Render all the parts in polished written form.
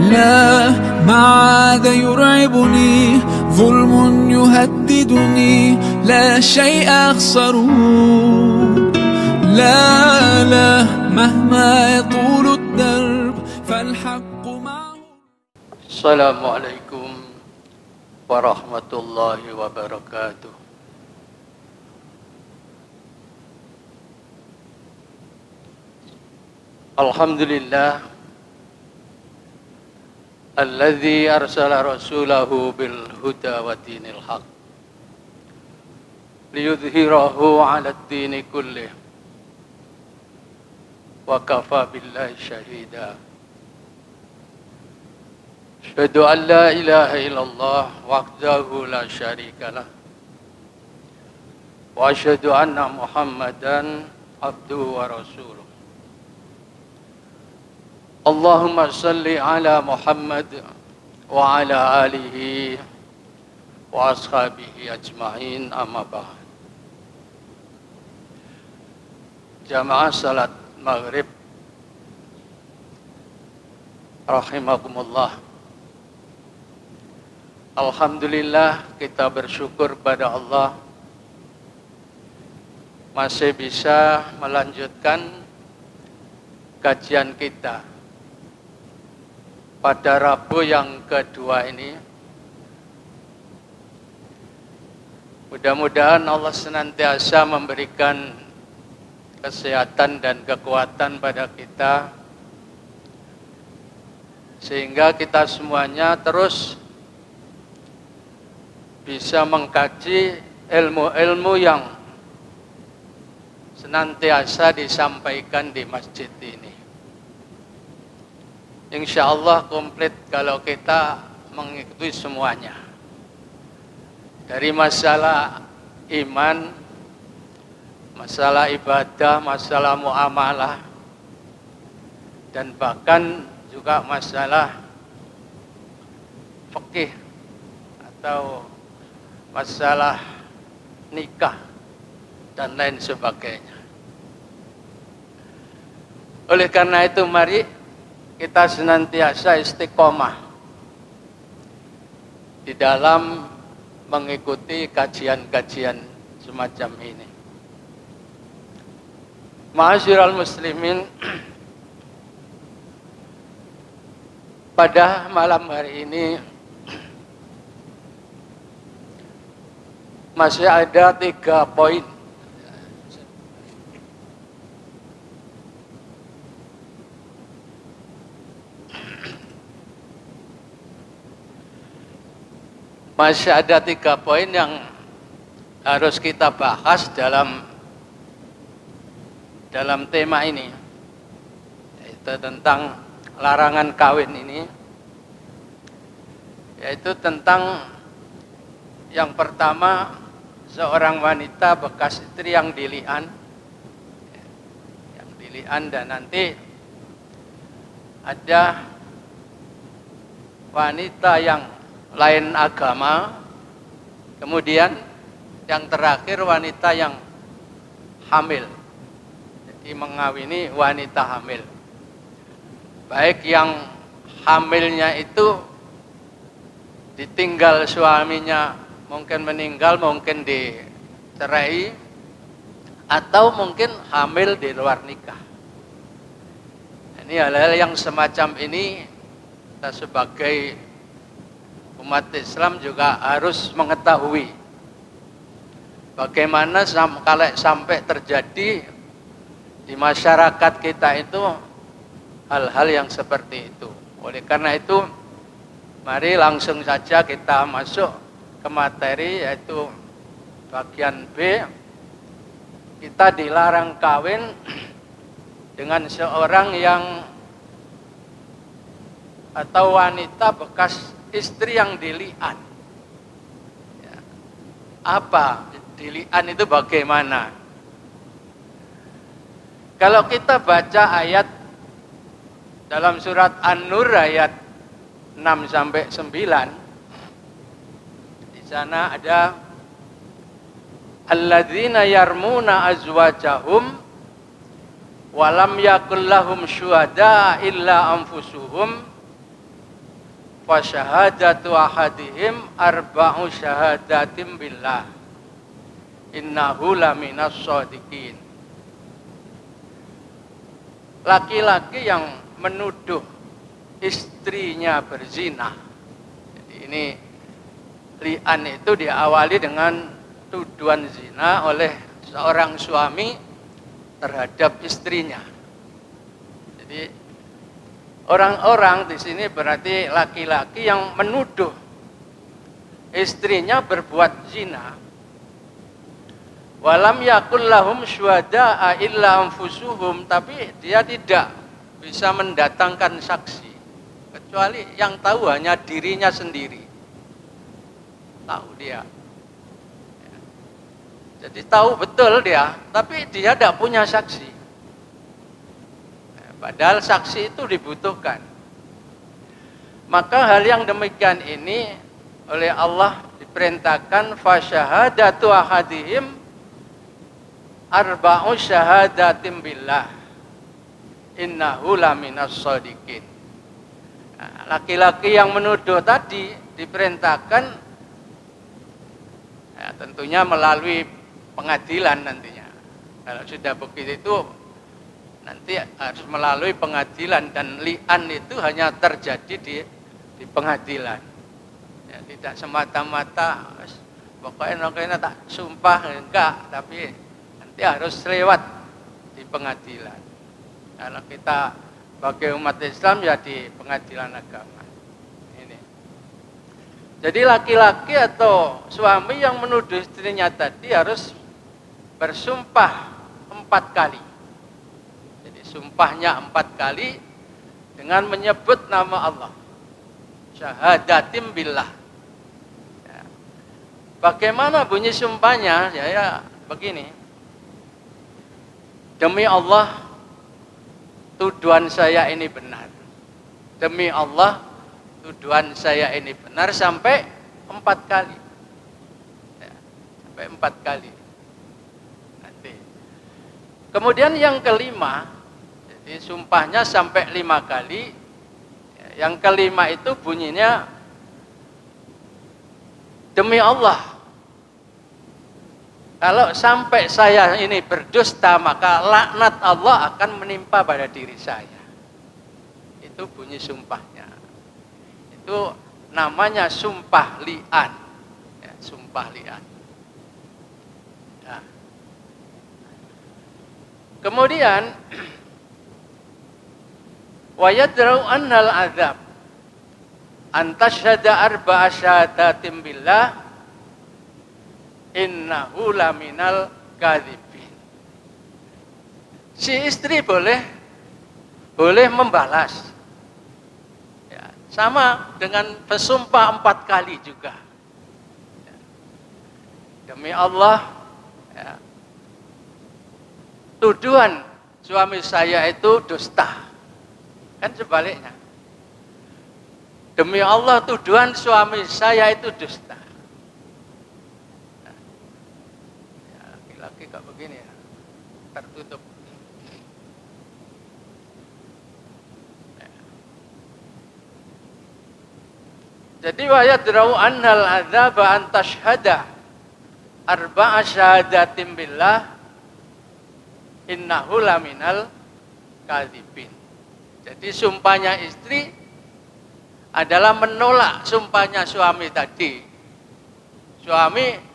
لا ما عاد يرعبني ظلم يهددني لا شيء أخسره لا لا مهما يطول الدرب فالحق معه. السلام عليكم ورحمة الله وبركاته. Alhamdulillah alladzi arsala rasulahu bil huda wa dinil haq liyudhhirahu 'ala ad-dini kullih wa kafa billahi shahida. Asyhadu an la ilaha illallah wahdahu la syarika lah wa asyhadu anna Muhammadan abduhu wa rasuluh. Allahumma salli ala Muhammad wa ala alihi wa ashabihi ajma'in, amma ba'd. Jamaah salat maghrib rahimakumullah. Alhamdulillah, kita bersyukur pada Allah masih bisa melanjutkan kajian kita pada Rabu yang kedua ini. Mudah-mudahan Allah senantiasa memberikan kesehatan dan kekuatan pada kita, sehingga kita semuanya terus bisa mengkaji ilmu-ilmu yang senantiasa disampaikan di masjid ini. Insya Allah komplit kalau kita mengikuti semuanya. Dari masalah iman, masalah ibadah, masalah muamalah, dan bahkan juga masalah fikih atau masalah nikah dan lain sebagainya. Oleh karena itu, mari kita senantiasa istiqomah di dalam mengikuti kajian-kajian semacam ini. Ma'asyiral muslimin, pada malam hari ini masih ada 3 poin yang harus kita bahas dalam tema ini, yaitu tentang larangan kawin ini, yaitu tentang yang pertama, seorang wanita bekas istri yang dili'an, dan nanti ada wanita yang lain agama, kemudian yang terakhir wanita yang hamil, jadi mengawini wanita hamil, baik yang hamilnya itu ditinggal suaminya, mungkin meninggal, mungkin dicerai, atau mungkin hamil di luar nikah. Ini hal-hal yang semacam ini kita sebagai umat Islam juga harus mengetahui bagaimana kalau sampai terjadi di masyarakat kita itu hal-hal yang seperti itu. Oleh karena itu, mari langsung saja kita masuk ke materi, yaitu bagian B. Kita dilarang kawin dengan seorang yang atau wanita bekas istri yang dili'an. Ya. Apa dili'an itu, bagaimana? Kalau kita baca ayat dalam surat An-Nur ayat 6-9, di sana ada alladzina yarmuna azwajahum walam yakul lahum syuhada illa anfusuhum fa syahadatu ahadihim arba'u syahadatim billah innahu laminas shadiqin. Laki-laki yang menuduh istrinya berzina. Jadi ini li'an itu diawali dengan tuduhan zina oleh seorang suami terhadap istrinya. Jadi orang-orang di sini berarti laki-laki yang menuduh istrinya berbuat zina. Walam yakul lahum syuhada'a illa anfusuhum, tapi dia tidak bisa mendatangkan saksi kecuali yang tahu hanya dirinya sendiri. Tahu dia. Jadi tahu betul dia, tapi dia tidak punya saksi. Padahal saksi itu dibutuhkan. Maka hal yang demikian ini oleh Allah diperintahkan fa syahadatu ahadihim arba'u syahadatim billah innahu laminas shadiqin. Nah, laki-laki yang menuduh tadi diperintahkan ya, tentunya melalui pengadilan nantinya. Kalau sudah begitu itu nanti harus melalui pengadilan, dan li'an itu hanya terjadi di pengadilan. Ya, tidak semata-mata pokoknya tak sumpah enggak, tapi harus lewat di pengadilan. Kalau kita sebagai umat Islam ya di pengadilan agama. Ini. Jadi laki-laki atau suami yang menuduh istrinya tadi harus bersumpah 4 kali. Jadi sumpahnya 4 kali dengan menyebut nama Allah. Syahadatim billah. Ya. Bagaimana bunyi sumpahnya? Ya begini. Demi Allah, tuduhan saya ini benar. Demi Allah, tuduhan saya ini benar sampai 4 kali. Ya, sampai 4 kali. Nanti. Kemudian yang kelima, jadi sumpahnya sampai 5 kali. Ya, yang kelima itu bunyinya, demi Allah, kalau sampai saya ini berdusta, maka laknat Allah akan menimpa pada diri saya. Itu bunyi sumpahnya. Itu namanya sumpah li'an. Ya, sumpah li'an. Ya. Kemudian, wa yadra'u annal azab antashhada arba'a syahadatim billah innahu laminal kadzibin. Si istri boleh membalas. Ya, sama dengan bersumpah 4 kali juga. Ya. Demi Allah, ya, tuduhan suami saya itu dusta. Kan sebaliknya. Demi Allah, tuduhan suami saya itu dusta. Laki kok begini ya, tertutup. Jadi wa yadra'u annal adzaba an tashhada arba'a syahadatim billah innahu laminal kadzibin. Jadi sumpahnya istri adalah menolak sumpahnya suami tadi. Suami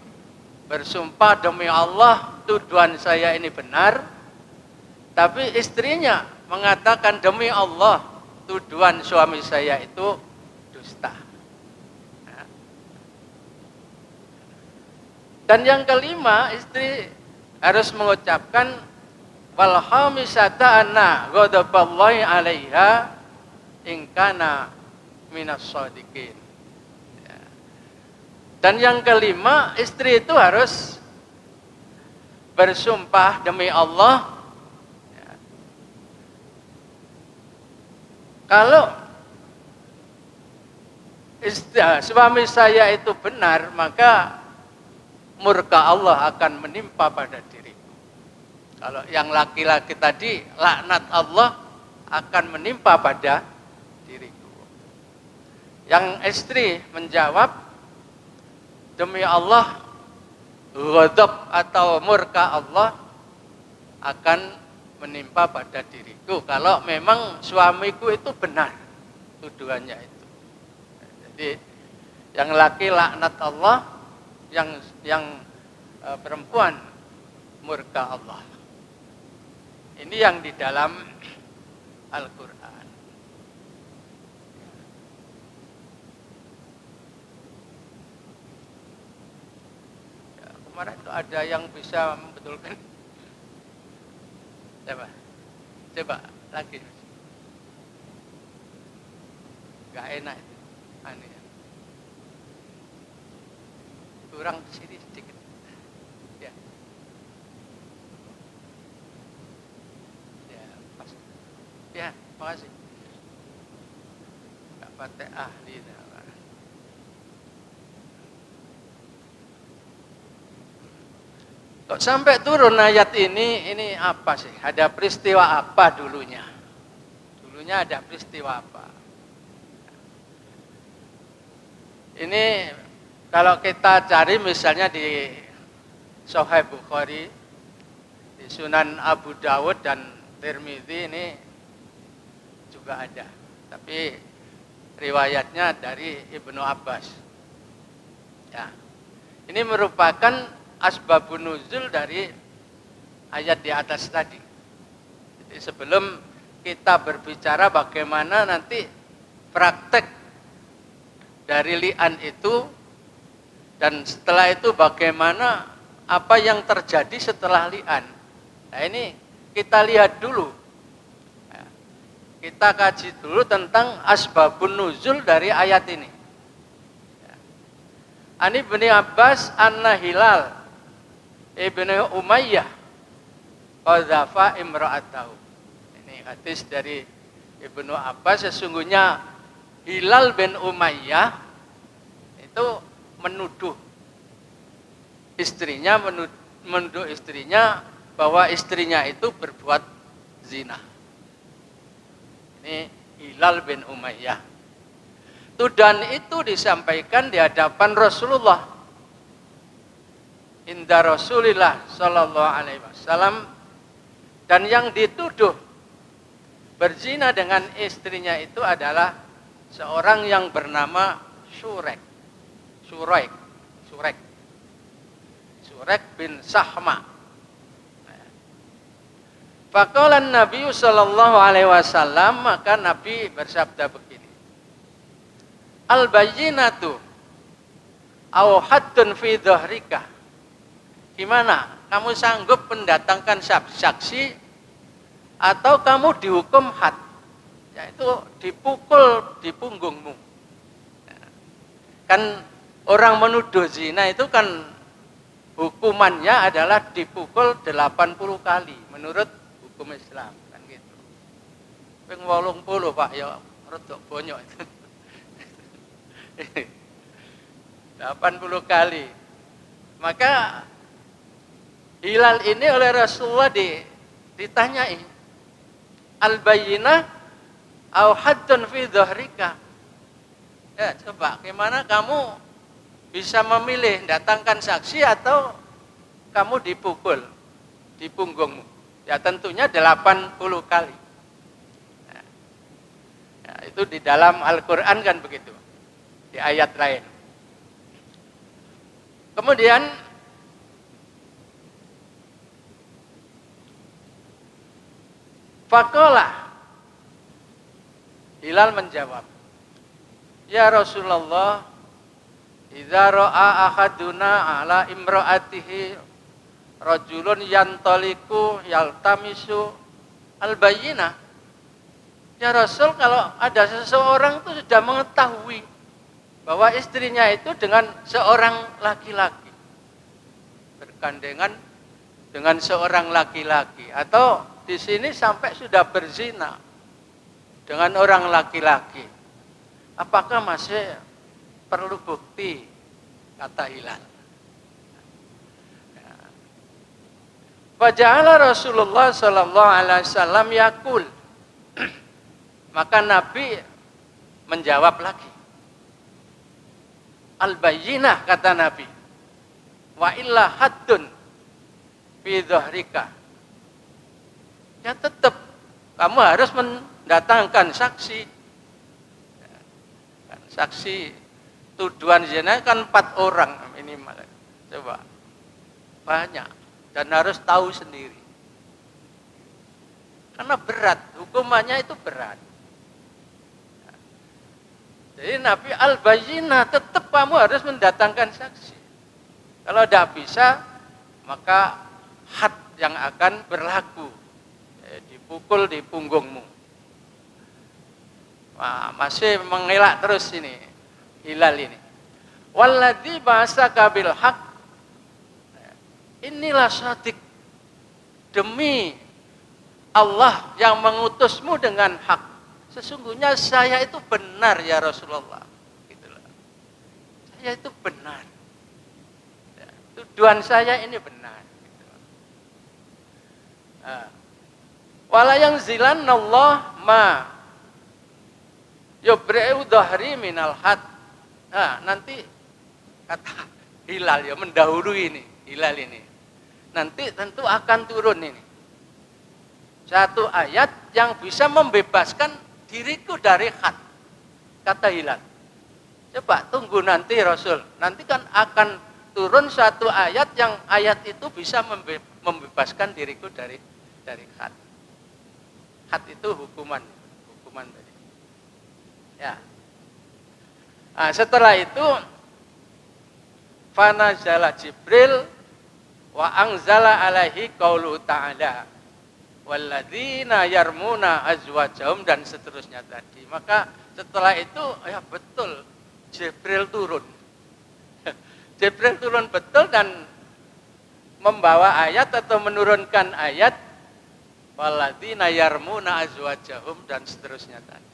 bersumpah demi Allah tuduhan saya ini benar, tapi istrinya mengatakan demi Allah tuduhan suami saya itu dusta. Dan yang kelima, istri harus mengucapkan wal khamisata anna ghadaballahi 'alaiha in kana minas shadiqin. Dan yang kelima, istri itu harus bersumpah demi Allah, ya, kalau suami saya itu benar, maka murka Allah akan menimpa pada diriku. Kalau yang laki-laki tadi, laknat Allah akan menimpa pada diriku. Yang istri menjawab, demi Allah, ghadab atau murka Allah akan menimpa pada diriku kalau memang suamiku itu benar tuduhannya itu. Jadi yang laki laknat Allah, yang perempuan murka Allah. Ini yang di dalam Al-Qur'an. Ya, kemarin itu ada yang bisa membetulkan. Coba lagi. Gak enak itu. Aneh. Kurang sini sedikit. Ya. Ya, pas. Ya, makasih. Gak pakai ahli. Kok sampai turun ayat ini apa sih? Ada peristiwa apa dulunya? Dulunya ada peristiwa apa? Ini kalau kita cari misalnya di Sahih Bukhari, di Sunan Abu Dawud dan Tirmidzi ini juga ada. Tapi riwayatnya dari Ibnu Abbas. Ya. Ini merupakan asbabun nuzul dari ayat di atas tadi. Jadi sebelum kita berbicara bagaimana nanti praktek dari li'an itu, dan setelah itu bagaimana apa yang terjadi setelah li'an. Nah ini kita lihat dulu. Kita kaji dulu tentang asbabun nuzul dari ayat ini. Ani bin Abbas anna Hilal Ibnu Umayyah qadzafa imra'atahu. Ini hadis dari Ibnu Abbas, sesungguhnya Hilal bin Umayyah itu menuduh istrinya bahwa istrinya itu berbuat zina. Ini Hilal bin Umayyah. Tuduhan itu disampaikan di hadapan Rasulullah. Inda Rasulillah sallallahu alaihi wasallam, dan yang dituduh berzina dengan istrinya itu adalah seorang yang bernama Surek bin Sahma. Faqala Nabi sallallahu alaihi wasallam, maka Nabi bersabda begini. Al-bayyinatu aw haddun fi dhahrika. Gimana? Kamu sanggup mendatangkan saksi atau kamu dihukum had? Yaitu dipukul di punggungmu. Kan orang menuduh zina itu kan hukumannya adalah dipukul 80 kali menurut hukum Islam, kan gitu. Ping 80 Pak ya rodok bonyok itu. 80 kali. Maka Hilal ini oleh Rasulullah ditanyai, al-bayyinah au haddun fi dhahrika. Ya, coba gimana kamu bisa memilih datangkan saksi atau kamu dipukul di punggungmu? Ya tentunya 80 kali. Ya, itu di dalam Al-Qur'an kan begitu. Di ayat lain. Kemudian faqala, Hilal menjawab, ya Rasulullah, idza ra'a ahaduna ala imra'atihi rajulun yantaliku yaltamisu al-bayyinah. Ya Rasul, kalau ada seseorang itu sudah mengetahui bahwa istrinya itu dengan seorang laki-laki, bergandengan dengan seorang laki-laki, atau di sini sampai sudah berzina dengan orang laki-laki, apakah masih perlu bukti? Kata Hilal. Faja'ala Rasulullah sallallahu alaihi wasallam yaqul. Maka Nabi menjawab lagi. al-bayyinah kata Nabi. Wa illa haddun fi dhahrika. Ya tetap kamu harus mendatangkan saksi. Saksi tuduhan zina kan 4 orang minimal. Coba. Banyak. Dan harus tahu sendiri. Karena berat. Hukumannya itu berat. Jadi Nabi al-bayyinah tetap kamu harus mendatangkan saksi. Kalau tidak bisa, maka had yang akan berlaku. Dipukul di punggungmu. Wah, masih mengelak terus ini hilal ini. Walladzi ba'atsaka bil haq. Inilah shadiq. Demi Allah yang mengutusmu dengan hak. Sesungguhnya saya itu benar ya Rasulullah. Gitulah. Saya itu benar. Ya, tuduhan saya ini benar. Gitu. Wala yang zilanallah ma yubri'u dhahri minal had. Nah, nanti kata Hilal ya mendahului ini, Hilal ini. Nanti tentu akan turun ini. Satu ayat yang bisa membebaskan diriku dari had. Kata Hilal. Coba tunggu nanti Rasul. Nanti kan akan turun satu ayat yang ayat itu bisa membebaskan diriku dari had. Had itu hukuman tadi. Ya. Nah, setelah itu fanazala Jibril wa anzala alaihi qaulu ta'ala walladzina yarmuna azwajahum dan seterusnya tadi. Maka setelah itu ya betul Jibril turun. Jibril turun betul dan membawa ayat atau menurunkan ayat walladzina yarmuna azwajahum dan seterusnya tadi.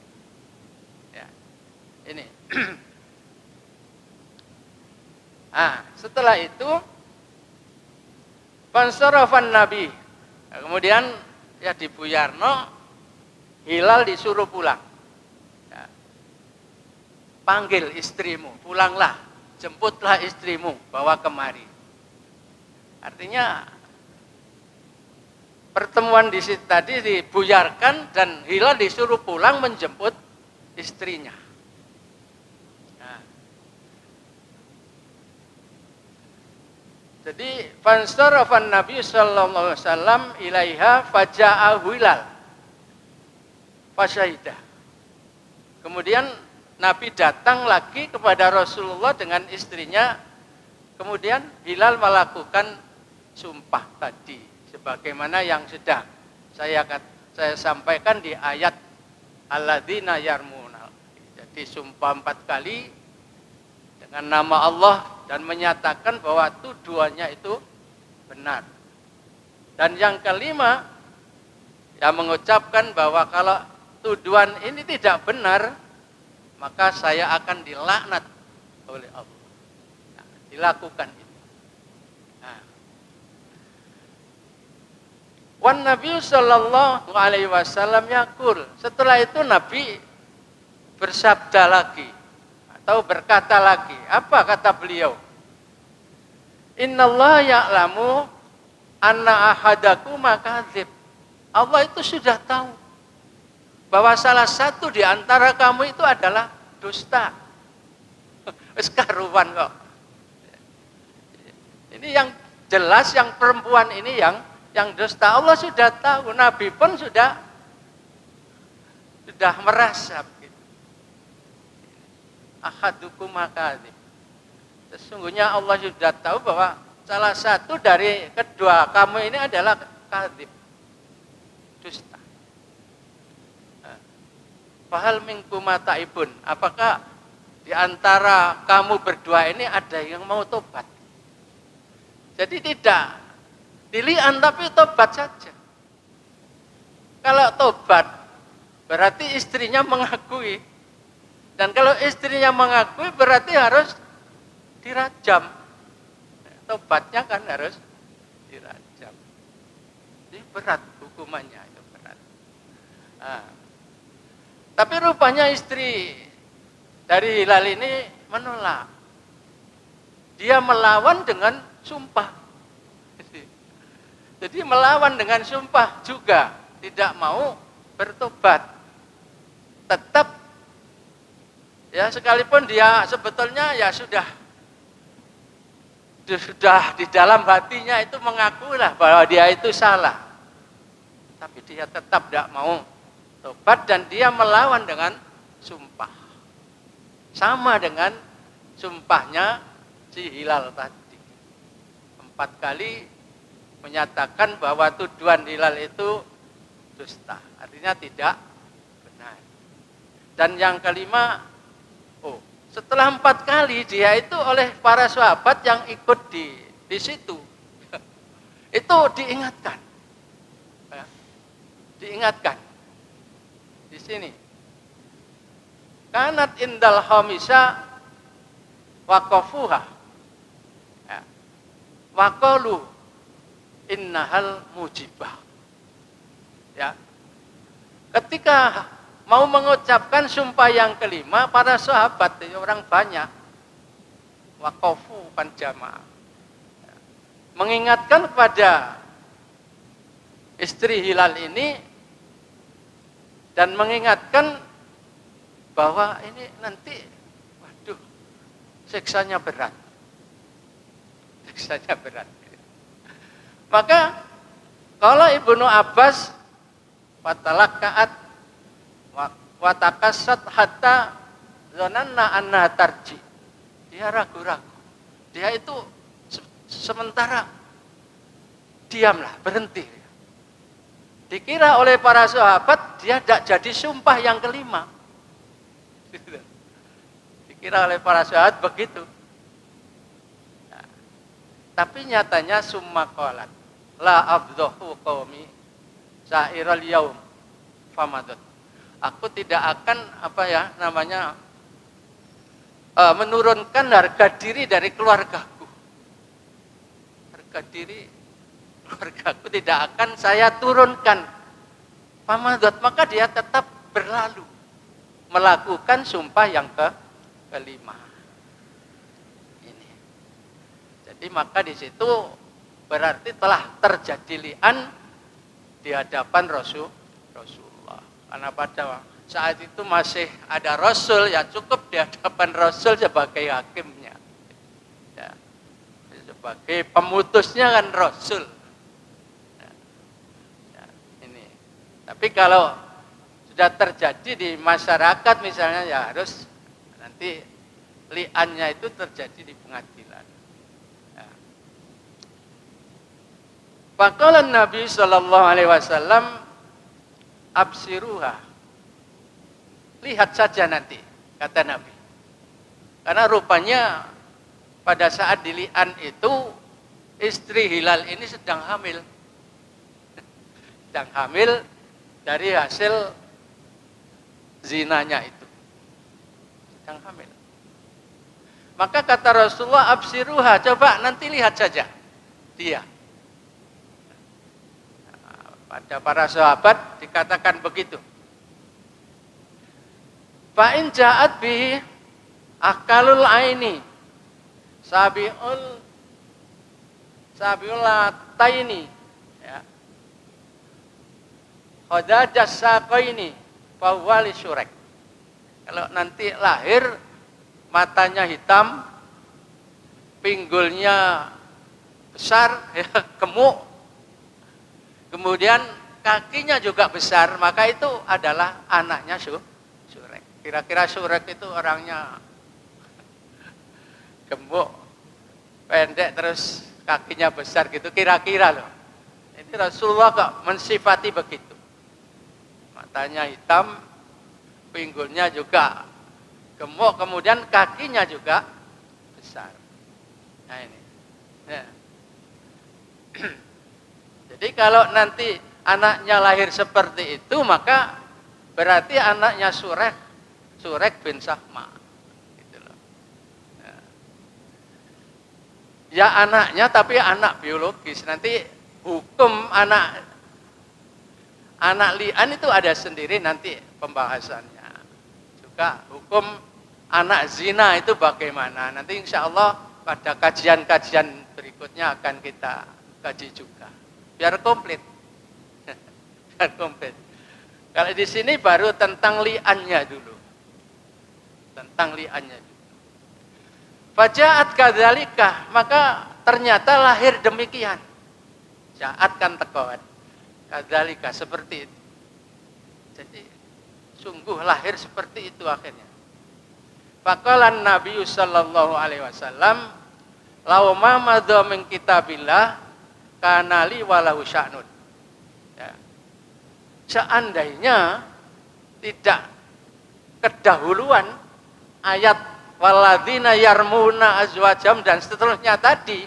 Ya. Ini. Setelah itu fansarafan Nabi. Nah, kemudian ya di Buyarno Hilal disuruh pulang. Ya. Panggil istrimu, pulanglah, jemputlah istrimu, bawa kemari. Artinya pertemuan di situ tadi dibuyarkan dan Hilal disuruh pulang menjemput istrinya. Jadi fansarafan Nabi sallallahu alaihi wasallam ilaiha faja'a Hilal fasyahidah. Kemudian Nabi datang lagi kepada Rasulullah dengan istrinya. Kemudian Hilal melakukan sumpah tadi sebagaimana yang sudah saya sampaikan di ayat alladzina yarmuna. Jadi sumpah 4 kali dengan nama Allah dan menyatakan bahwa tuduhannya itu benar. Dan yang kelima, yang mengucapkan bahwa kalau tuduhan ini tidak benar, maka saya akan dilaknat oleh Allah. Nah, dilakukan itu. Wan Nabi sallallahu alaihi wasallam yaqul. Setelah itu Nabi bersabda lagi atau berkata lagi. Apa kata beliau? Innallaha ya'lamu anna ahadakum makadzib. Allah itu sudah tahu bahwa salah satu di antara kamu itu adalah dusta. Wis karuan kok. Ini yang jelas, yang perempuan ini yang dusta. Allah sudah tahu, Nabi pun sudah merasa begitu. Ahadukum makadzib. Sesungguhnya Allah sudah tahu bahwa salah satu dari kedua kamu ini adalah kadzib. Dusta. Fahal minkum taibun. Apakah di antara kamu berdua ini ada yang mau tobat? Jadi tidak dilihat tapi tobat saja. Kalau tobat berarti istrinya mengakui. Dan kalau istrinya mengakui berarti harus dirajam. Tobatnya kan harus dirajam. Jadi berat hukumannya itu berat. Tapi rupanya istri dari Hilal ini menolak. dia melawan dengan sumpah. Jadi melawan dengan sumpah juga, tidak mau bertobat. Tetap ya, sekalipun dia sebetulnya ya sudah di dalam hatinya itu mengakulah bahwa dia itu salah. Tapi dia tetap tidak mau tobat dan dia melawan dengan sumpah. Sama dengan sumpahnya si Hilal tadi. 4 kali menyatakan bahwa tuduhan Hilal itu dusta. Artinya tidak benar. Dan yang kelima, setelah 4 kali dia itu oleh para sahabat yang ikut di situ, itu diingatkan, ya, diingatkan di sini. Kanat indal khamisa waqafuha, ya, waqalu innahal mujibah. Ya, ketika mau mengucapkan sumpah yang kelima, para sahabat, orang banyak, waqafu kan jamaah, mengingatkan kepada istri Hilal ini dan mengingatkan bahwa ini nanti, waduh, siksanya berat. Siksanya berat. Maka kalau Ibnu Abbas fatalakkaat watakasat hatta zonanna anna tarji. Dia ragu-ragu. Dia itu sementara diamlah, berhenti. Dikira oleh para sahabat dia tidak jadi sumpah yang kelima. Dikira oleh para sahabat begitu. Nah, tapi nyatanya summa qalat la abdhu qaumi sa'iral yaum famadut. Aku tidak akan menurunkan harga diri dari keluargaku. Harga diri keluargaku tidak akan saya turunkan. Famadut, maka dia tetap berlalu melakukan sumpah yang kelima. Ini. Jadi maka di situ berarti telah terjadi li'an di hadapan Rasulullah. Karena pada saat itu masih ada Rasul, ya cukup di hadapan Rasul sebagai hakimnya. Ya, sebagai pemutusnya kan Rasul. Ya, ini. Tapi kalau sudah terjadi di masyarakat misalnya, ya harus nanti li'annya itu terjadi di pengadilan. Ya. Faqala Nabi sallallahu alaihi wasallam absiruha. Lihat saja nanti, kata Nabi. Karena rupanya pada saat dili'an itu istri Hilal ini sedang hamil. Sedang hamil dari hasil zinanya itu. Sedang hamil. Maka kata Rasulullah, absiruha, coba nanti lihat saja dia. Pada para sahabat dikatakan begitu. Fa'in ja'at bihi akalul aini sabiul lataini, ya, khodajas saqaini fawwali syurek. Kalau nanti lahir matanya hitam, pinggulnya besar, ya, gemuk, kemudian kakinya juga besar, maka itu adalah anaknya Syurek. Kira-kira Syurek itu orangnya gemuk, pendek, terus kakinya besar gitu, kira-kira loh. Ini Rasulullah kok mensifati begitu. Matanya hitam, pinggulnya juga gemuk, kemudian kakinya juga besar. Nah ini. Ya. Jadi kalau nanti anaknya lahir seperti itu, maka berarti anaknya Syurek bin Sahma. Gitu loh. Ya anaknya, tapi anak biologis. Nanti hukum anak li'an itu ada sendiri nanti pembahasannya. Juga hukum anak zina itu bagaimana. Nanti insya Allah pada kajian-kajian berikutnya akan kita kaji juga. Biar komplit. Biar komplit. Kalau di sini baru tentang li'annya dulu. Tentang li'annya dulu. Faja'at kadzalika, maka ternyata lahir demikian. Ja'at kan tekoan. Kadzalika seperti itu. Jadi sungguh lahir seperti itu akhirnya. Faqalan Nabi sallallahu alaihi wasallam, "Law ma madza min kitabillah kana li walahu sya'nun." Ya. Seandainya tidak kedahuluan ayat walladzina yarmuna azwajam dan seterusnya tadi,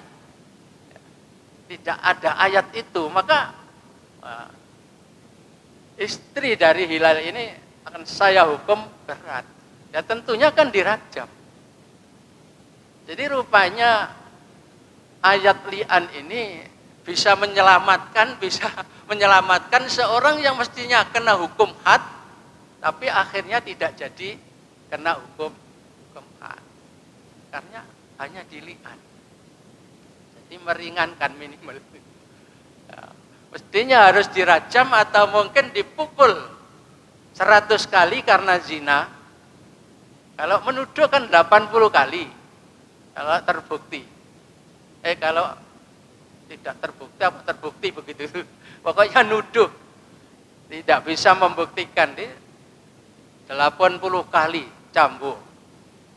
tidak ada ayat itu, maka istri dari Hilal ini akan saya hukum berat. Ya tentunya kan dirajam. Jadi rupanya ayat li'an ini bisa menyelamatkan seorang yang mestinya kena hukum had, tapi akhirnya tidak jadi kena hukum had. Karena hanya dili'an. Jadi meringankan minimal. Ya, mestinya harus dirajam atau mungkin dipukul 100 kali karena zina. Kalau menuduh kan 80 kali. Kalau terbukti. Kalau tidak terbukti apa terbukti begitu. Pokoknya nuduh. Tidak bisa membuktikan 80 kali cambuk.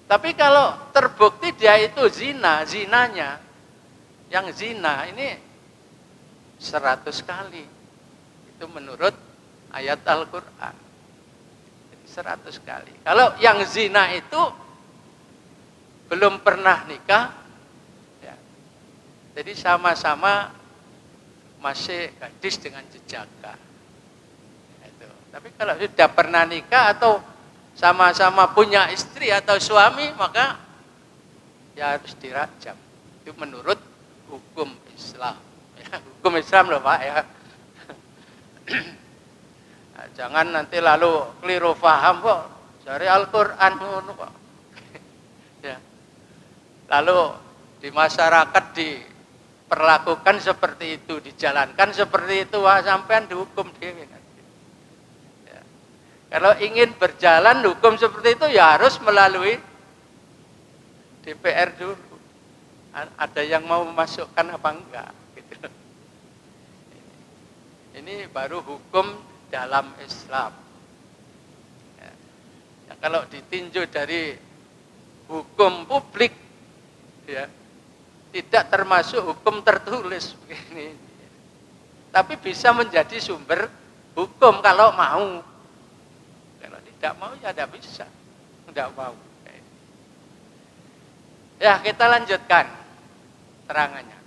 Tapi kalau terbukti dia itu zinanya yang zina ini 100 kali. Itu menurut ayat Al-Qur'an. 100 kali. Kalau yang zina itu belum pernah nikah, ya, jadi sama-sama masih gadis dengan jejaka. Itu. Tapi kalau sudah pernah nikah atau sama-sama punya istri atau suami, maka ya harus dirajam. Itu menurut hukum Islam. Ya, hukum Islam loh Pak ya. Nah, jangan nanti lalu keliru paham kok dari Al-Qur'an ngono kok. Ya. Lalu di masyarakat diperlakukan seperti itu, dijalankan seperti itu, wah sampean dihukum dewe nanti. Ya. Kalau ingin berjalan hukum seperti itu ya harus melalui DPR dulu. Ada yang mau memasukkan apa enggak gitu. Ini baru hukum dalam Islam. Ya. Ya, kalau ditinjau dari hukum publik, ya, tidak termasuk hukum tertulis begini. Tapi bisa menjadi sumber hukum kalau mau. Kalau tidak mau ya tidak bisa. Tidak mau. Ya, kita lanjutkan terangannya.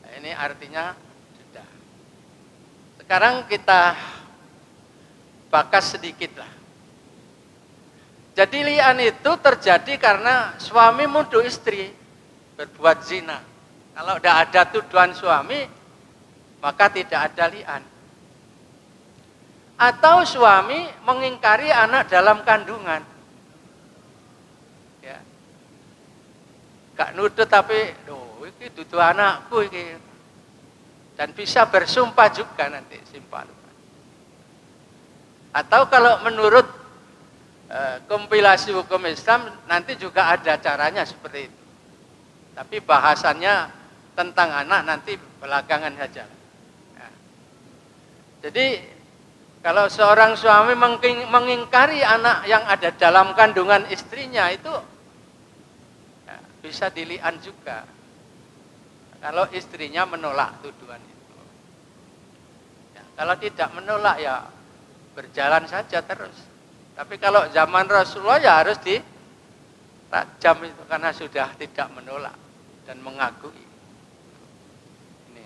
Nah, ini artinya sekarang kita bakas sedikit lah. Jadi li'an itu terjadi karena suami menuduh istri berbuat zina. Kalau tidak ada tuduhan suami, maka tidak ada li'an. Atau suami mengingkari anak dalam kandungan. Ya. Gak nuduh tapi, ini dudu anakku ini. Dan bisa bersumpah juga nanti simpah. Atau kalau menurut kompilasi hukum Islam nanti juga ada caranya seperti itu. Tapi bahasannya tentang anak nanti belakangan saja. Ya. Jadi kalau seorang suami mengingkari anak yang ada dalam kandungan istrinya itu ya, bisa dili'an juga. Kalau istrinya menolak tuduhan itu. Ya, kalau tidak menolak ya berjalan saja terus. Tapi kalau zaman Rasulullah ya harus dirajam itu karena sudah tidak menolak dan mengakui. Ini.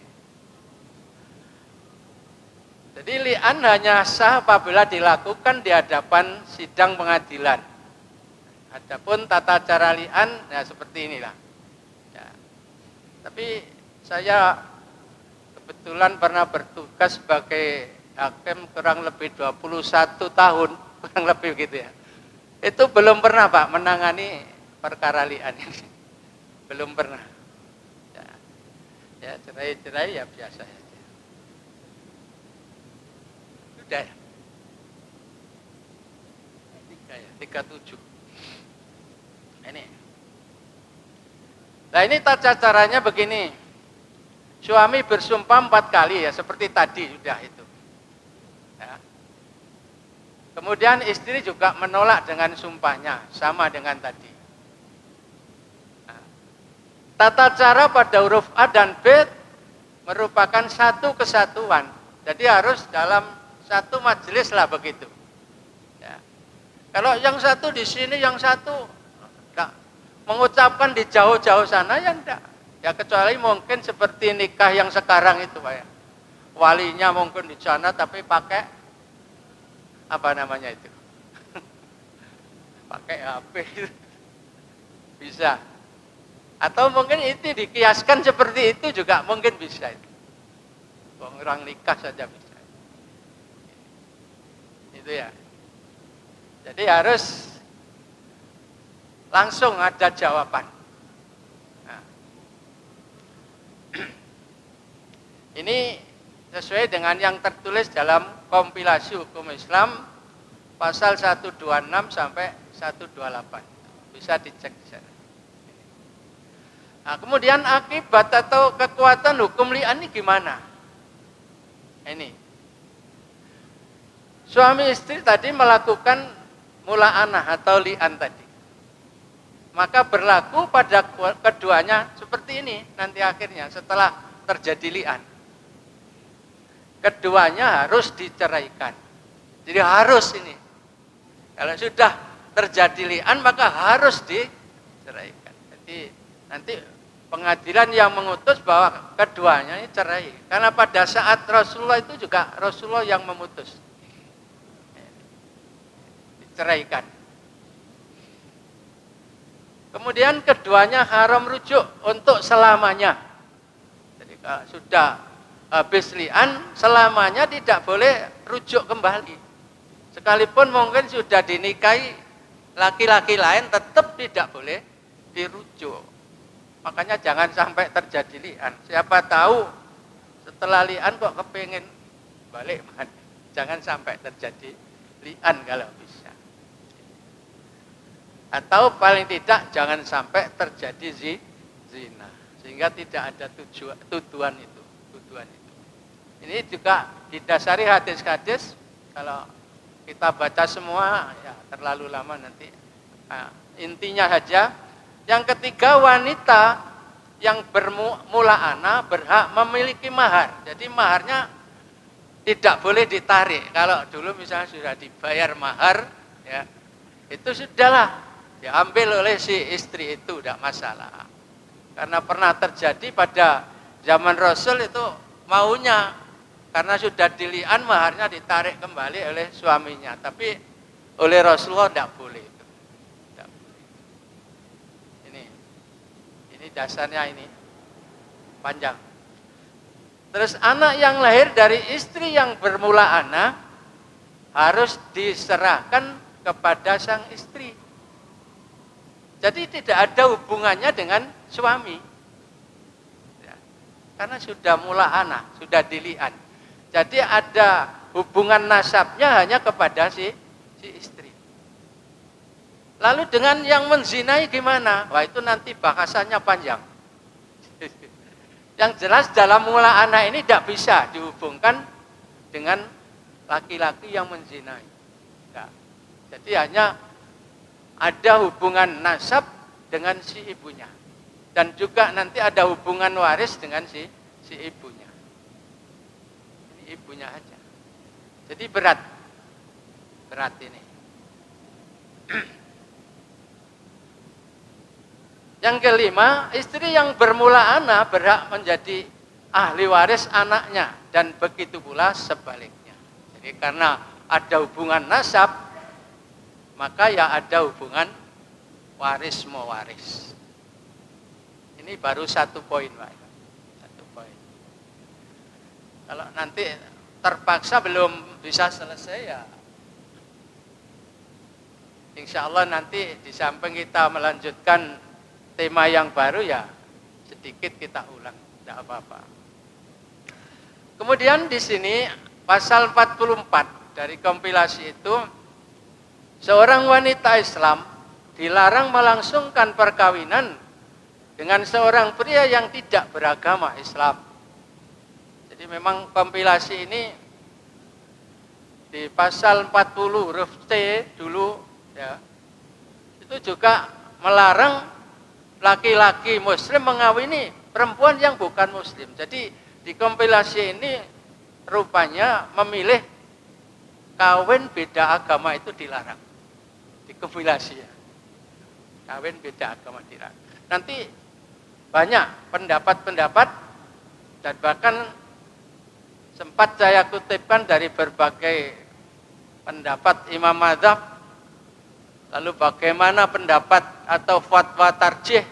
Jadi li'an hanya sah apabila dilakukan di hadapan sidang pengadilan. Adapun tata cara li'an ya seperti inilah. Tapi saya kebetulan pernah bertugas sebagai hakim kurang lebih 21 tahun, kurang lebih gitu ya. Itu belum pernah Pak menangani perkara li'an ini. Belum pernah. Ya cerai-cerai ya biasa saja. Sudah ya? 37. Ini. Nah ini tata caranya begini. Suami bersumpah 4 kali ya, seperti tadi sudah itu. Ya. Kemudian istri juga menolak dengan sumpahnya, sama dengan tadi. Nah, tata cara pada huruf A dan B merupakan satu kesatuan. Jadi harus dalam satu majelis lah begitu. Ya. Kalau yang satu di sini, yang satu enggak, mengucapkan di jauh-jauh sana ya enggak. Ya kecuali mungkin seperti nikah yang sekarang itu Pak ya. Walinya mungkin di sana tapi pakai apa namanya itu? Pakai HP bisa. Atau mungkin itu dikiaskan seperti itu juga mungkin bisa itu. Orang nikah saja bisa. Itu ya. Jadi harus langsung ada jawaban. Nah. Ini sesuai dengan yang tertulis dalam kompilasi hukum Islam pasal 126 sampai 128. Bisa dicek di sana. Nah, kemudian akibat atau kekuatan hukum li'an ini gimana? Ini. Suami istri tadi melakukan mula'anah atau li'an tadi. Maka berlaku pada keduanya seperti ini nanti akhirnya setelah terjadi li'an. Keduanya harus diceraikan. Jadi harus ini. Kalau sudah terjadi li'an maka harus diceraikan. Jadi nanti pengadilan yang mengutus bahwa keduanya ini cerai. Karena pada saat Rasulullah itu juga Rasulullah yang memutus. Diceraikan. Kemudian keduanya haram rujuk untuk selamanya. Jadi kalau sudah habis li'an, selamanya tidak boleh rujuk kembali. Sekalipun mungkin sudah dinikahi laki-laki lain, tetap tidak boleh dirujuk. Makanya jangan sampai terjadi li'an. Siapa tahu setelah li'an kok kepingin balik. Jangan sampai terjadi li'an kalau bisa. Atau paling tidak jangan sampai terjadi zina. Sehingga tidak ada tuduhan itu. Ini juga didasari hadis-hadis. Kalau kita baca semua ya terlalu lama nanti. Nah, intinya saja. Yang ketiga, wanita yang bermula'anah berhak memiliki mahar. Jadi maharnya tidak boleh ditarik. Kalau dulu misalnya sudah dibayar mahar, ya itu sudahlah diambil oleh si istri itu, tidak masalah. Karena pernah terjadi pada zaman Rasul itu maunya, karena sudah dili'an maharnya ditarik kembali oleh suaminya. Tapi oleh Rasulullah tidak boleh. Dasarnya ini panjang. Terus anak yang lahir dari istri yang bermula'anah harus diserahkan kepada sang istri. Jadi tidak ada hubungannya dengan suami. Ya, karena sudah mula'anah, sudah dili'an. Jadi ada hubungan nasabnya hanya kepada si istri. Lalu dengan yang menzinai gimana? Wah itu nanti bahasannya panjang. Yang jelas dalam mula'anah ini tidak bisa dihubungkan dengan laki-laki yang menzinai. Nah, jadi hanya ada hubungan nasab dengan si ibunya. Dan juga nanti ada hubungan waris dengan si ibunya. Ini ibunya aja. Jadi berat ini. Yang kelima, istri yang bermula'anah berhak menjadi ahli waris anaknya dan begitu pula sebaliknya. Jadi karena ada hubungan nasab, maka ya ada hubungan waris mewaris. Ini baru 1 poin, Pak. 1 poin. Kalau nanti terpaksa belum bisa selesai ya insya Allah nanti di samping kita melanjutkan tema yang baru ya sedikit kita ulang, tidak apa-apa. Kemudian di sini pasal 44 dari kompilasi itu, seorang wanita Islam dilarang melangsungkan perkawinan dengan seorang pria yang tidak beragama Islam. Jadi memang kompilasi ini di pasal 40 huruf C dulu ya, itu juga melarang laki-laki muslim mengawini perempuan yang bukan muslim. Jadi di kompilasi ini rupanya memilih kawin beda agama itu dilarang. Di kompilasi ya. Kawin beda agama dilarang. Nanti banyak pendapat-pendapat dan bahkan sempat saya kutipkan dari berbagai pendapat imam mazhab, lalu bagaimana pendapat atau fatwa tarjih,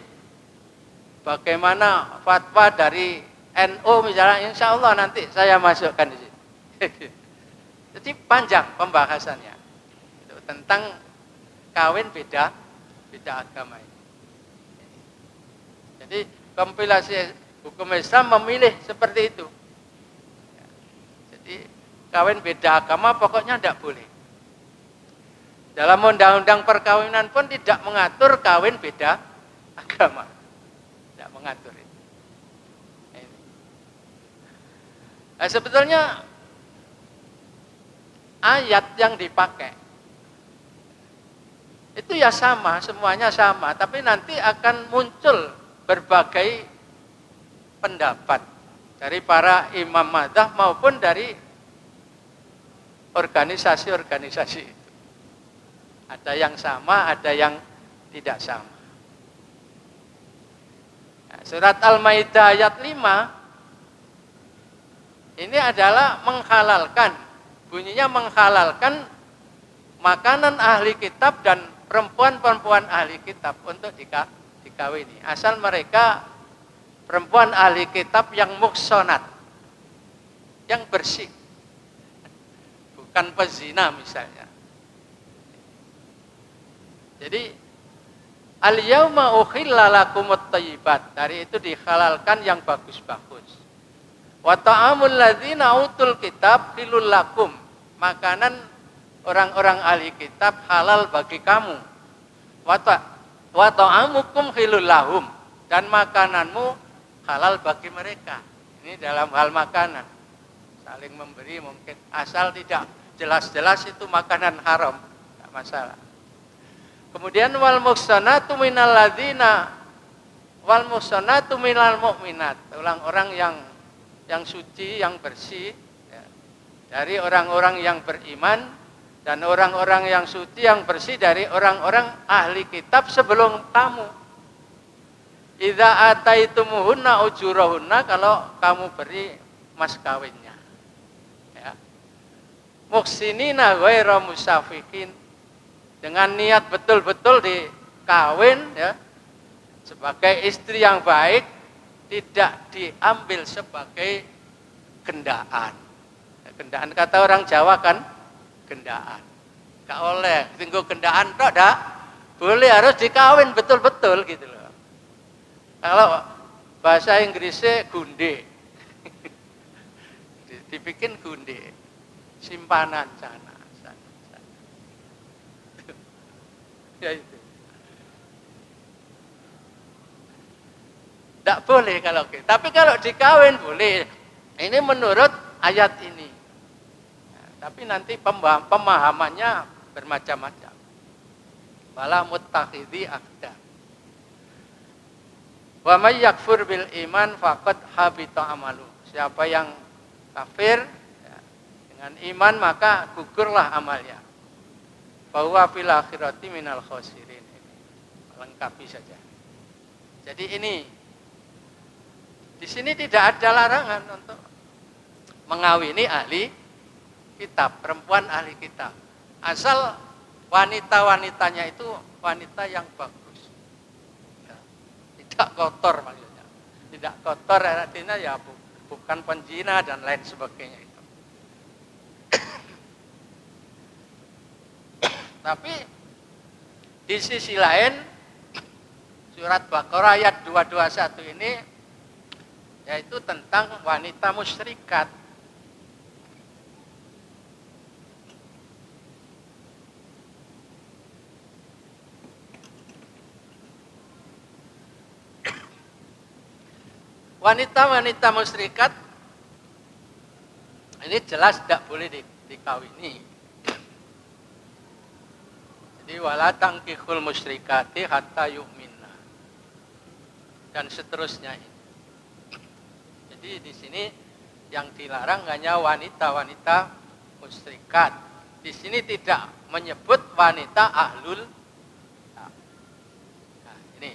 bagaimana fatwa dari NU misalnya, insya Allah nanti saya masukkan di sini. Jadi panjang pembahasannya itu tentang kawin beda agama ini. Jadi kompilasi hukum Islam memilih seperti itu. Jadi kawin beda agama pokoknya tidak boleh. Dalam undang-undang perkawinan pun tidak mengatur kawin beda agama. Tidak mengatur itu. Nah, sebetulnya ayat yang dipakai itu ya sama, semuanya sama, tapi nanti akan muncul berbagai pendapat dari para imam mazhab maupun dari organisasi-organisasi itu. Ada yang sama, ada yang tidak sama. Nah, surat Al-Maidah ayat 5 ini adalah menghalalkan, bunyinya menghalalkan makanan ahli kitab dan perempuan-perempuan ahli kitab untuk dikawini. Asal mereka perempuan ahli kitab yang muhsanat, yang bersih, bukan pezina misalnya. Jadi al-yauma ukhilla lakumut thayyibat, dari itu dihalalkan yang bagus-bagus. Wa ta'amul ladzina utul kitab hilul lakum, makanan orang-orang ahli kitab halal bagi kamu. Wa ta'amukum hilul lahum, dan makananmu halal bagi mereka. Ini dalam hal makanan, saling memberi mungkin, asal tidak jelas-jelas itu makanan haram, tidak masalah. Kemudian wal muhsanatu minal ladzina wal muhsanatu minal mu'minat, orang-orang yang suci, yang bersih ya, dari orang-orang yang beriman, dan orang-orang yang suci, yang bersih dari orang-orang ahli kitab sebelum kamu. Idza ataitumuhunna ujurahunna, kalau kamu beri mas kawinnya. Ya. Muhsinina ghaira musafihin, dengan niat betul-betul dikawin ya, sebagai istri yang baik, tidak diambil sebagai gendaan. Gendaan kata orang Jawa kan, gendaan. Gak oleh tinggal gendaan tok dah. Boleh, harus dikawin betul-betul gitu loh. Kalau bahasa Inggrisnya gunde. Dibikin gunde. Simpanan sana. Ya itu. Tidak boleh kalau gitu. Tapi kalau dikawin boleh. Ini menurut ayat ini. Nah, tapi nanti pemahamannya bermacam-macam. Wala muttakhidhi akhda. Wa may yakfur bil iman faqad habita amalu. Siapa yang kafir ya, dengan iman maka gugurlah amalnya. Bahwa fil akhirati minal khosirin. Lengkapi saja. Jadi ini di sini tidak ada larangan untuk mengawini ahli kitab, perempuan ahli kitab. Asal wanita-wanitanya itu wanita yang bagus. Ya, tidak kotor maksudnya. Tidak kotor artinya ya bukan penzina dan lain sebagainya itu. Tapi Di sisi lain, surat Baqarah ayat 221 ini yaitu tentang wanita musyrikat. Wanita-wanita musyrikat ini jelas tidak boleh dikawini. Jadi wala tankihul musyrikati hatta yu'minna. Dan seterusnya. Jadi di sini yang dilarang hanya wanita-wanita musyrikat. Di sini tidak menyebut wanita ahlul. Nah, ini.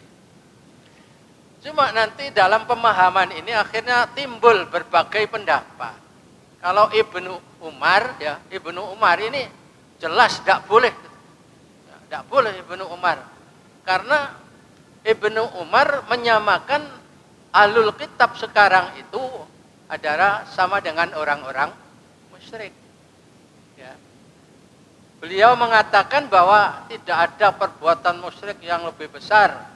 Cuma nanti dalam pemahaman ini akhirnya timbul berbagai pendapat. Kalau Ibnu Umar, ya Ibnu Umar ini jelas tidak boleh. Tidak boleh Ibnu Umar. Karena Ibnu Umar menyamakan ahlul kitab sekarang itu adalah sama dengan orang-orang musyrik. Ya. Beliau mengatakan bahwa tidak ada perbuatan musyrik yang lebih besar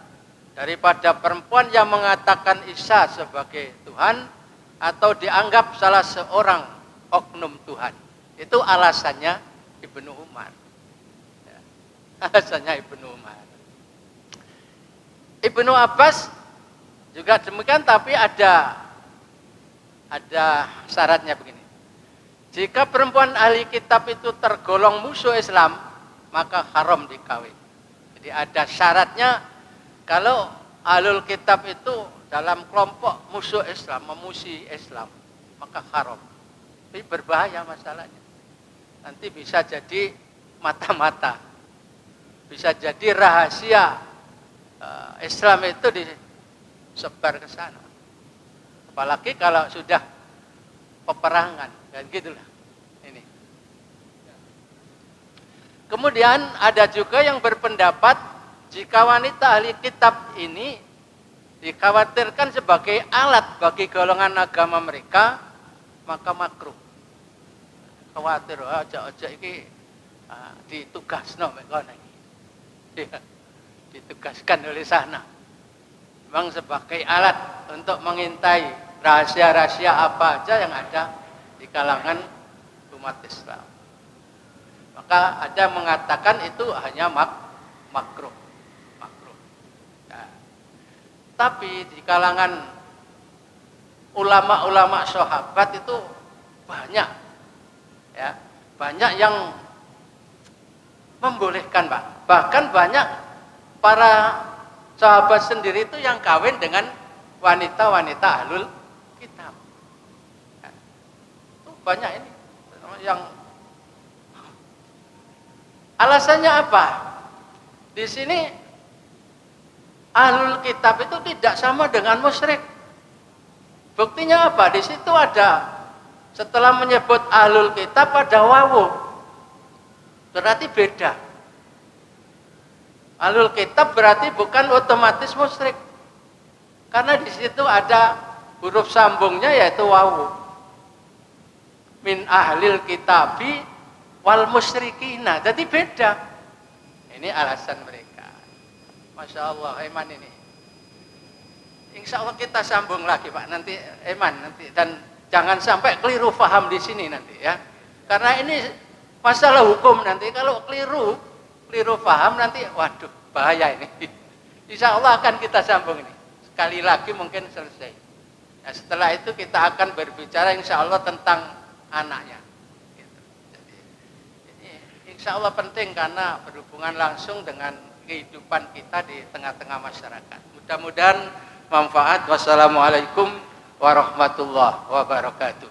daripada perempuan yang mengatakan Isa sebagai Tuhan atau dianggap salah seorang oknum Tuhan. Itu alasannya Ibnu Umar. Ya. Alasannya Ibnu Umar. Ibnu Abbas juga demikian, tapi ada syaratnya begini. Jika perempuan ahli kitab itu tergolong musuh Islam, maka haram dikawin. Jadi ada syaratnya. Kalau ahlul kitab itu dalam kelompok musuh Islam, memusuhi Islam, maka haram. Tapi berbahaya masalahnya. Nanti bisa jadi mata-mata. Bisa jadi rahasia Islam itu disebar ke sana. Apalagi kalau sudah peperangan, dan gitulah. Ini. Kemudian ada juga yang berpendapat jika wanita ahli kitab ini dikhawatirkan sebagai alat bagi golongan agama mereka, maka makruh. Khawatir aja iki ditugasno mek kono iki. Ditugaskan oleh sana. Memang sebagai alat untuk mengintai rahasia-rahasia apa aja yang ada di kalangan umat Islam. Maka ada yang mengatakan itu hanya makruh. Tapi di kalangan ulama-ulama sahabat itu banyak, ya, banyak yang membolehkan, Pak. Bahkan banyak para sahabat sendiri itu yang kawin dengan wanita-wanita ahlul kitab. Ya, itu banyak ini yang alasannya apa? Di sini ahlul kitab itu tidak sama dengan musyrik. Buktinya apa? Di situ ada, setelah menyebut ahlul kitab ada wawu. Berarti beda. Ahlul kitab berarti bukan otomatis musyrik. Karena di situ ada huruf sambungnya yaitu wawu. Min ahlil kitabi wal musyrikina. Jadi beda. Ini alasan mereka. Masya Allah, Eman ini. Insya Allah kita sambung lagi Pak, nanti Eman nanti, dan jangan sampai keliru paham di sini nanti ya. Karena ini masalah hukum nanti, kalau keliru paham nanti, waduh bahaya ini. Insya Allah akan kita sambung ini. Sekali lagi mungkin selesai. Nah, setelah itu kita akan berbicara insya Allah tentang anaknya. Jadi, ini insya Allah penting karena berhubungan langsung dengan kehidupan kita di tengah-tengah masyarakat. Mudah-mudahan manfaat. Wassalamualaikum warahmatullahi wabarakatuh.